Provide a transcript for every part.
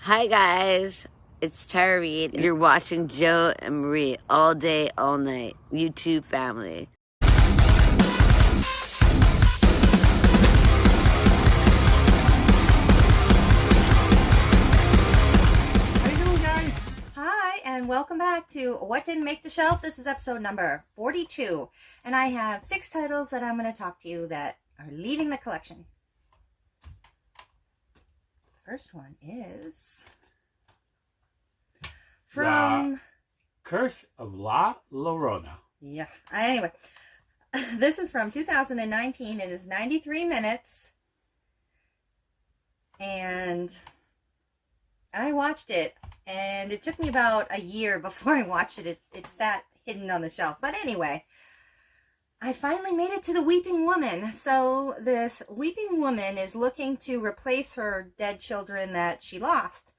Hi guys, it's Tara Reid. You're watching Joe and Marie all day, all night. YouTube family. How you doing, guys? Hi, and welcome back to What Didn't Make the Shelf. This is episode number 42, and I have 6 titles that I'm going to talk to you that are leaving the collection. The first one is from... Curse of La Lorona. Yeah, anyway, this is from 2019. It is 93 minutes, and I watched it, and it took me about a year before I watched it. It sat hidden on the shelf. But anyway, I finally made it to the Weeping Woman. So this Weeping Woman is looking to replace her dead children that she lost.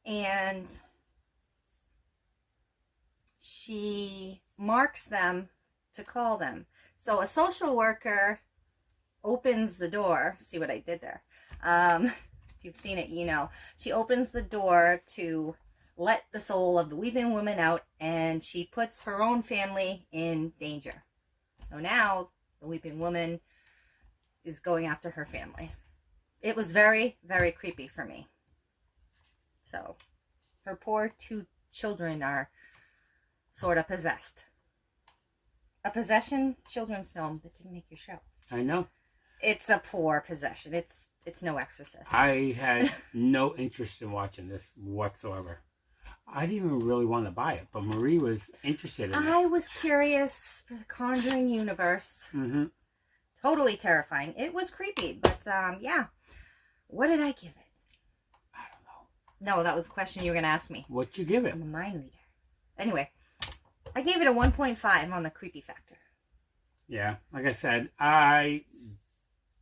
And she marks them to call them. So a social worker opens the door. See what I did there? If you've seen it, you know. She opens the door to let the soul of the Weeping Woman out, and she puts her own family in danger. So now the Weeping Woman is going after her family. It was very, very creepy for me. So her poor 2 children are sort of possessed. A possession children's film that didn't make your show. I know. It's a poor possession. It's no Exorcist. I had no interest in watching this whatsoever. I didn't even really want to buy it, but Marie was interested in it. I was curious for the Conjuring universe. Mm-hmm. Totally terrifying. It was creepy, but yeah. What did I give it? I don't know. No, that was a question you were going to ask me. What'd you give it? I'm a mind reader. Anyway, I gave it a 1.5 on the creepy factor. Yeah, like I said, I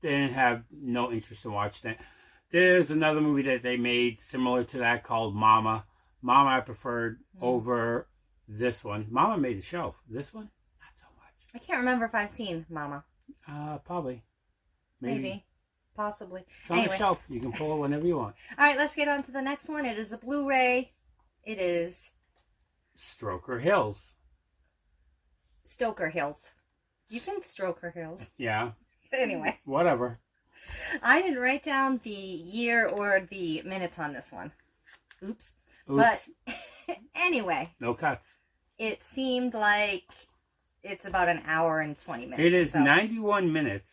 didn't have no interest in watching it. There's another movie that they made similar to that called Mama. Mama I preferred over this one. Mama made the shelf. This one, not so much. I can't remember if I've seen Mama. Probably. Maybe. Possibly. It's on the shelf. You can pull it whenever you want. All right, let's get on to the next one. It is a Blu-ray. It is Stoker Hills. Stoker Hills. You can Stoker Hills. Yeah. Anyway. Whatever. I didn't write down the year or the minutes on this one. Oops. Oops. But anyway. No cuts. It seemed like it's about an hour and 20 minutes. It is 91 minutes.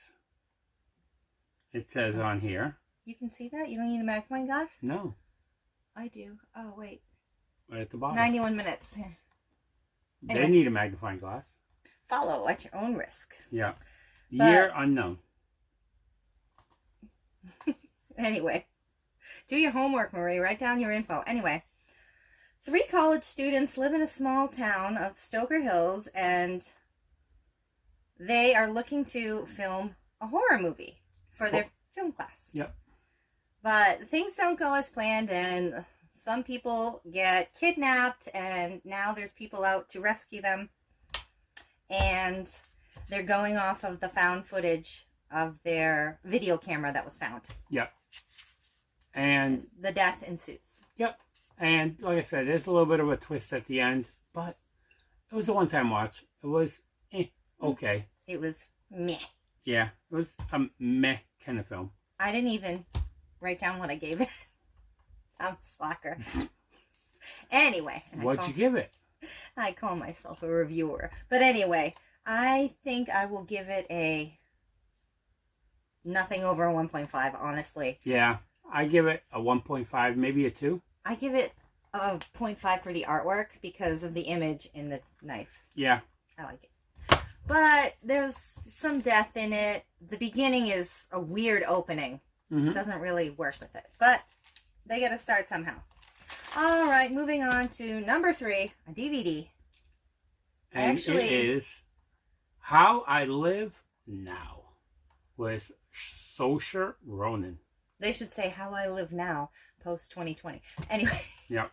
It says on here. You can see that? You don't need a magnifying glass? No. I do. Oh, wait. Right at the bottom. 91 minutes. Here. They need a magnifying glass. Follow at your own risk. Yeah. Year unknown. Anyway. Do your homework, Marie. Write down your info. Anyway. 3 college students live in a small town of Stoker Hills, and they are looking to film a horror movie for their film class. Yep. But things don't go as planned, and some people get kidnapped, and now there's people out to rescue them. And they're going off of the found footage of their video camera that was found. Yep. And the death ensues. Yep. And like I said, there's a little bit of a twist at the end, but it was a one-time watch. It was okay. It was meh. Yeah, it was a meh kind of film. I didn't even write down what I gave it. I'm a slacker. Anyway. What'd you give it? I call myself a reviewer. But anyway, I think I will give it a nothing over a 1.5, honestly. Yeah, I give it a 1.5, maybe a 2. I give it a 0.5 for the artwork because of the image in the knife. Yeah. I like it. But there's some death in it. The beginning is a weird opening. Mm-hmm. It doesn't really work with it. But they got to start somehow. All right, moving on to number 3, a DVD. And it is How I Live Now with Saoirse Ronan. They should say How I Live Now, post 2020. Anyway. Yep.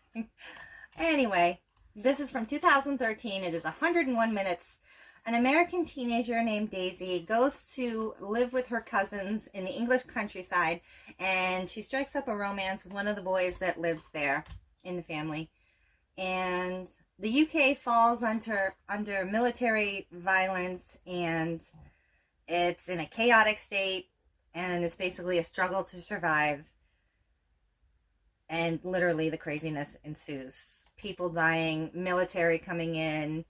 Anyway, this is from 2013. It is 101 minutes. An American teenager named Daisy goes to live with her cousins in the English countryside, and she strikes up a romance with one of the boys that lives there in the family. And the UK falls under military violence, and it's in a chaotic state, and it's basically a struggle to survive. And literally the craziness ensues. People dying, military coming in.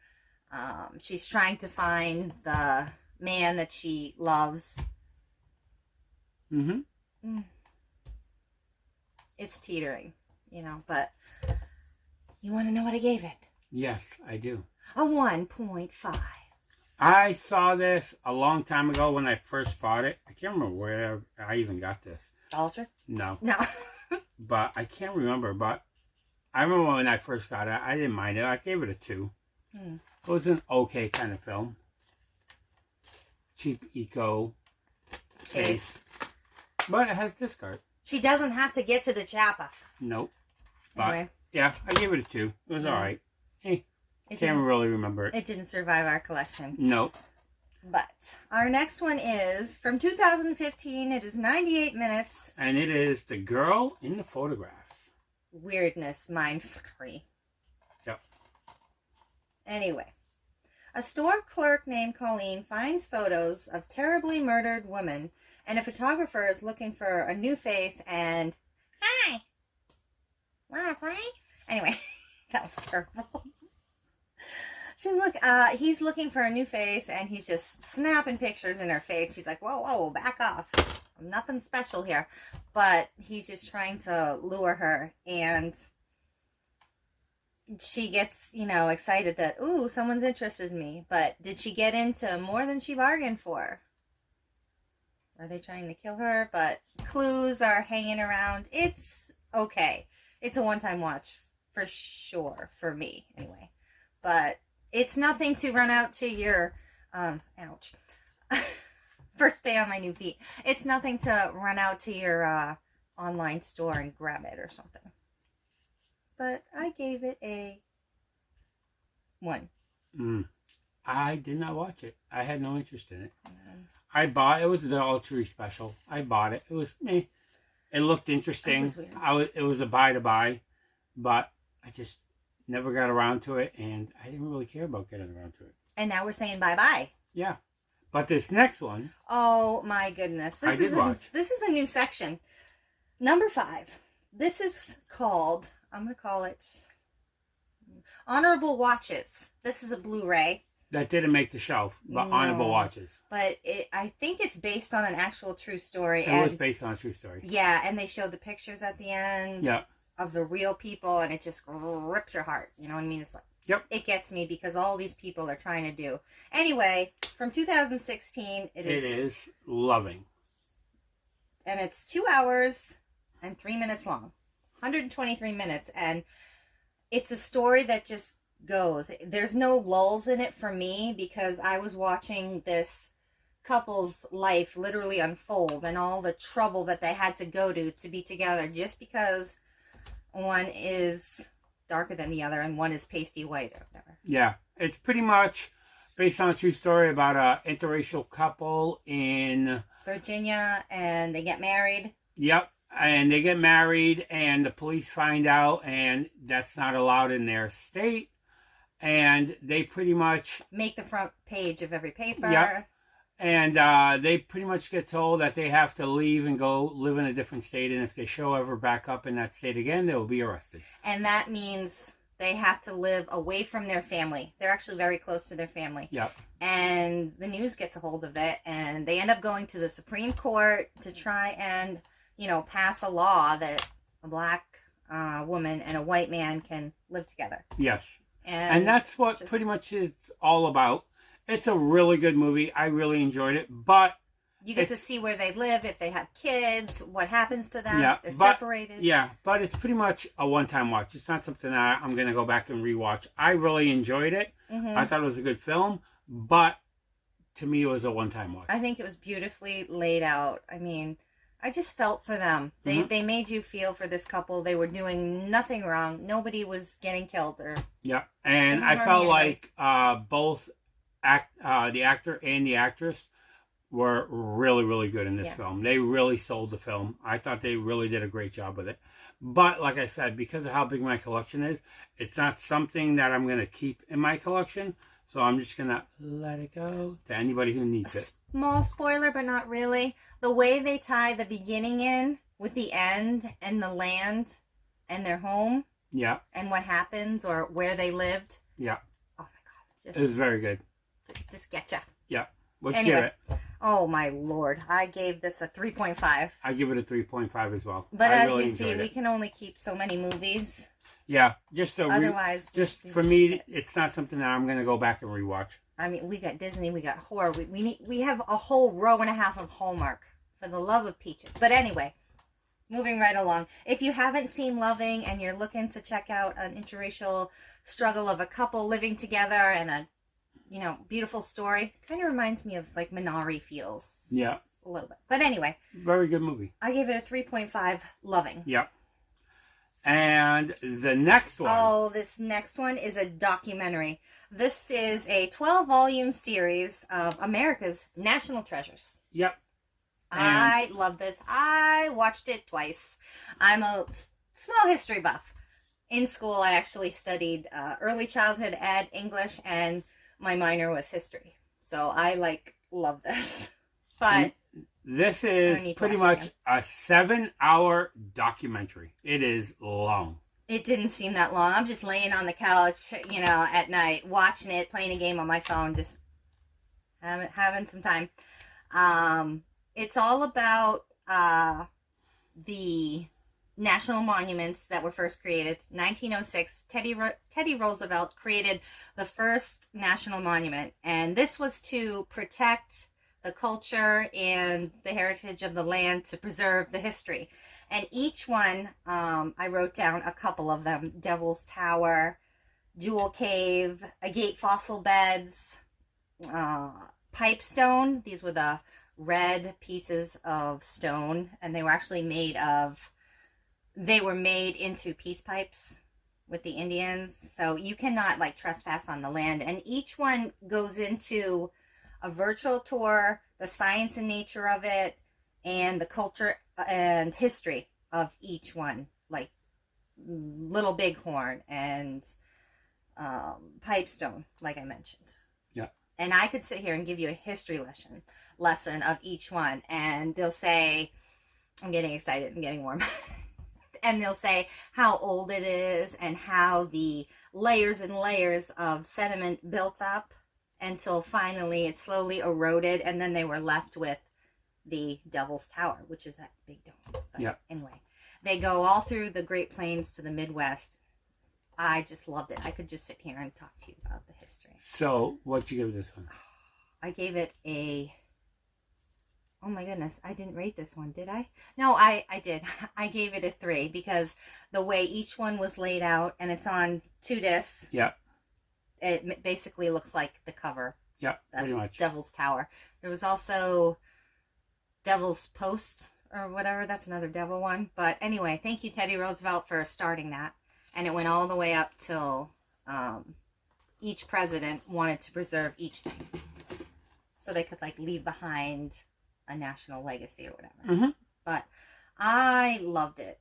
She's trying to find the man that she loves. It's teetering, but you want to know what I gave it? Yes, I do. A 1.5. I saw this a long time ago when I first bought it. I can't remember where I even got this. Ultra? No. No. But I can't remember. But I remember when I first got it, I didn't mind it. I gave it a 2. It was an okay kind of film. Cheap eco case. But it has discard. She doesn't have to get to the chopper. Nope. But Anyway. yeah, I gave it a 2. It was alright. Can't really remember it. It didn't survive our collection. Nope. But our next one is from 2015. It is 98 minutes. And it is The Girl in the Photographs. Weirdness, mindfuckery. Yep. Anyway, a store clerk named Colleen finds photos of terribly murdered women, and a photographer is looking for a new face and... Hi! Wanna play? Anyway, that was terrible. He's looking for a new face, and he's just snapping pictures in her face. She's like, whoa, back off. Nothing special here. But he's just trying to lure her, and she gets, excited that, ooh, someone's interested in me. But did she get into more than she bargained for? Are they trying to kill her? But clues are hanging around. It's okay. It's a one-time watch, for sure, for me, anyway. But it's nothing to run out to your, ouch, first day on my new feet. It's nothing to run out to your online store and grab it or something. But I gave it a 1. I did not watch it. I had no interest in it. It was the Dollar Tree special. I bought it. It was me. It looked interesting. It was weird. It was a buy to buy, but I just never got around to it, and I didn't really care about getting around to it. And now we're saying bye-bye. Yeah. But this next one... Oh, my goodness. This is a new section. Number 5. This is called, I'm going to call it Honorable Watches. This is a Blu-ray. That didn't make the shelf, but No. Honorable Watches. But I think it's based on an actual true story. It was based on a true story. Yeah, and they showed the pictures at the end. Yeah. Of the real people, and it just rips your heart. You know what I mean? It's like, yep. It gets me because all these people are trying to do. Anyway, from 2016, it is loving. And it's 2 hours and 3 minutes long. 123 minutes. And it's a story that just goes. There's no lulls in it for me because I was watching this couple's life literally unfold and all the trouble that they had to go to be together just because one is darker than the other and one is pasty white or whatever. Yeah, it's pretty much based on a true story about an interracial couple in Virginia, and they get married. Yep, and they get married, and the police find out, and that's not allowed in their state, and they pretty much make the front page of every paper. Yep. And they pretty much get told that they have to leave and go live in a different state. And if they show ever back up in that state again, they will be arrested. And that means they have to live away from their family. They're actually very close to their family. Yep. And the news gets a hold of it. And they end up going to the Supreme Court to try and, pass a law that a black woman and a white man can live together. Yes. And that's what pretty much it's all about. It's a really good movie. I really enjoyed it, but you get to see where they live, if they have kids, what happens to them, yeah, if they're separated. Yeah, but it's pretty much a one-time watch. It's not something that I'm going to go back and rewatch. I really enjoyed it. Mm-hmm. I thought it was a good film, but to me it was a one-time watch. I think it was beautifully laid out. I mean, I just felt for them. They made you feel for this couple. They were doing nothing wrong. Nobody was getting killed or... Yeah, and I felt like both the actor and the actress were really, really good in this film. They really sold the film. I thought they really did a great job with it. But like I said, because of how big my collection is, it's not something that I'm going to keep in my collection. So I'm just going to let it go to anybody who needs it. Small spoiler, but not really. The way they tie the beginning in with the end and the land and their home. Yeah. And what happens or where they lived. Yeah. Oh my God. It was very good. Just getcha. Yeah. What'd you give it? Oh my Lord. I gave this a 3.5. I give it a 3.5 as well. But I as really you see, we it. can only keep so many movies. Yeah. Otherwise, just for me, it's not something that I'm going to go back and rewatch. I mean, we got Disney, we got horror. We have a whole row and a half of Hallmark, for the love of peaches. But anyway, moving right along. If you haven't seen Loving and you're looking to check out an interracial struggle of a couple living together and a, you know, beautiful story, kind of reminds me of like Minari feels. Yeah. A little bit. But anyway. Very good movie. I gave it a 3.5, Loving. Yeah. And the next one. Oh, this next one is a documentary. This is a 12-volume series of America's National Treasures. Yep. I love this. I watched it twice. I'm a small history buff. In school, I actually studied early childhood ed, English, and my minor was history. So I love this. But this is pretty much a 7-hour documentary. It is long. It didn't seem that long. I'm just laying on the couch, you know, at night, watching it, playing a game on my phone, just having some time. It's all about the national monuments that were first created. 1906, Teddy Roosevelt created the first national monument, and this was to protect the culture and the heritage of the land, to preserve the history. And each one, I wrote down a couple of them. Devil's Tower, Jewel Cave, Agate Fossil Beds, Pipestone. These were the red pieces of stone, and they were actually made into peace pipes with the Indians. So you cannot trespass on the land. And each one goes into a virtual tour, the science and nature of it, and the culture and history of each one, like Little Bighorn and Pipestone, like I mentioned. Yeah. And I could sit here and give you a history lesson of each one, and they'll say, I'm getting excited, I'm getting warm. And they'll say how old it is and how the layers and layers of sediment built up until finally it slowly eroded, and then they were left with the Devil's Tower, which is that big dome. But yeah. Anyway, they go all through the Great Plains to the Midwest. I just loved it. I could just sit here and talk to you about the history. So, what'd you give this one? I gave it a... Oh my goodness, I didn't rate this one, did I? No, I did. I gave it a 3 because the way each one was laid out, and it's on 2 discs. Yeah. It basically looks like the cover. Yeah, pretty much. Devil's Tower. There was also Devil's Post or whatever. That's another devil one. But anyway, thank you, Teddy Roosevelt, for starting that. And it went all the way up till each president wanted to preserve each thing. So they could leave behind a national legacy or whatever. Mm-hmm. But I loved it.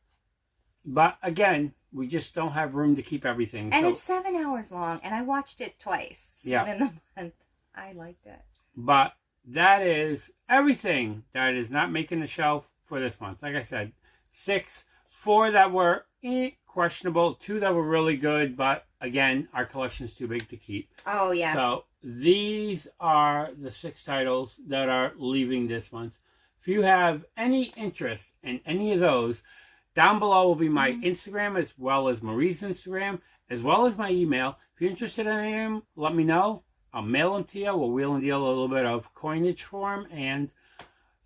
But again, we just don't have room to keep everything. And it's 7 hours long, and I watched it twice. Yeah. Within the month. I liked it. But that is everything that is not making the shelf for this month. Like I said, 6, 4 that were questionable, 2 that were really good, but again, our collection's too big to keep. Oh, yeah. So these are the 6 titles that are leaving this month. If you have any interest in any of those, down below will be my Instagram, as well as Marie's Instagram, as well as my email. If you're interested in any of them, let me know. I'll mail them to you. We'll wheel and deal a little bit of coinage for them, and,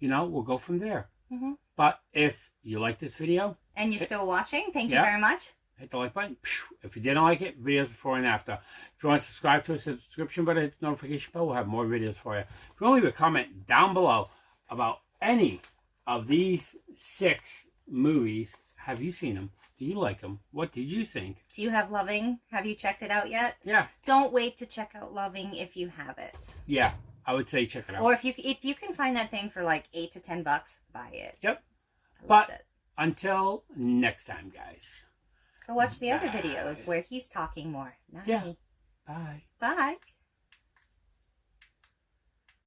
we'll go from there. Mm-hmm. But if you like this video... And you're still watching, thank you very much. Hit the like button. If you didn't like it, videos before and after. If you want to subscribe to us, hit the subscription button, hit the notification bell. We'll have more videos for you. If you want to leave a comment down below about any of these 6 movies, have you seen them? Do you like them? What did you think? Do you have Loving? Have you checked it out yet? Yeah. Don't wait to check out Loving if you have it. Yeah, I would say check it out. Or if you can find that thing for like $8 to $10, buy it. Yep. I loved it. Until next time, guys. Go watch the other videos where he's talking more, not me. Bye. Bye.